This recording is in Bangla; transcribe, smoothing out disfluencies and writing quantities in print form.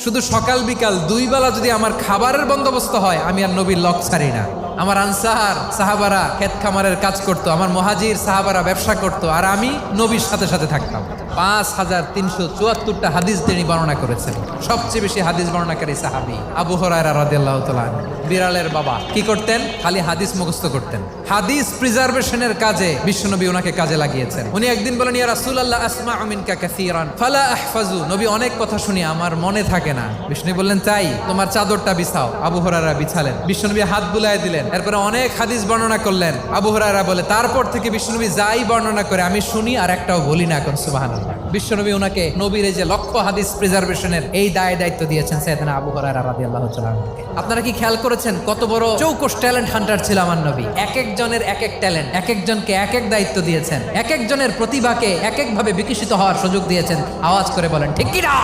শুধু সকাল বিকাল দুই বেলা যদি আমার খাবারের বন্দোবস্ত হয়, আমি আর নবীর লক ছাড়ি না। আমার আনসার সাহাবারা ক্ষেত খামারের কাজ করত, আমার মুহাজির সাহাবারা ব্যবসা করত, আর আমি নবীর সাথে সাথে থাকতাম। 5374টা হাদিস তিনি বর্ণনা করেছেন। সবচেয়ে বেশি হাদিস বর্ণনাকারী সাহাবী আবু হুরায়রা রাদিয়াল্লাহু তাআলা। বিড়ালের বাবা কি করতেন? খালি হাদিস মুখস্থ করতেন। হাদিস প্রিজার্ভেশনের কাজে বিশ্বনবী ওনাকে কাজে লাগিয়েছেন। উনি একদিন বলেন, ইয়া রাসূলুল্লাহ আসমাউ মিনকা কাসীরান ফালা আহফাজু। নবী, অনেক কথা শুনি, আমার মনে থাকে না। বিষ্ণু বললেন, তাই তোমার চাদরটা বিছাও। আবু হুরায়রা বিছালেন। বিশ্বনবী হাত বুলায় দিলেন। এরপরে অনেক হাদিস বর্ণনা করলেন। আবু হুরায়রা বলে, তারপর থেকে বিশ্বনবী যাই বর্ণনা করে আমি শুনি আর একটাও বলি না। এখন সুবহানাল্লাহ। বিশ্বনবী ওনাকে নবীর এই যে লক্ষ হাদিস প্রিজার্ভেশনের এই দায়িত্ব দিয়েছেন সাইয়েদনা আবু হুরায়রা রাদিয়াল্লাহু তাআলা। আপনারা কি খেয়াল করেছেন কত বড় চৌকস ট্যালেন্ট হান্টার ছিল আমার নবী? এক একজনের এক এক ট্যালেন্ট, এক একজনকে এক এক দায়িত্ব দিয়েছেন, এক একজনের প্রতিভাকে এক একভাবে বিকশিত হওয়ার সুযোগ দিয়েছেন। আওয়াজ করে বলেন ঠিক কি না?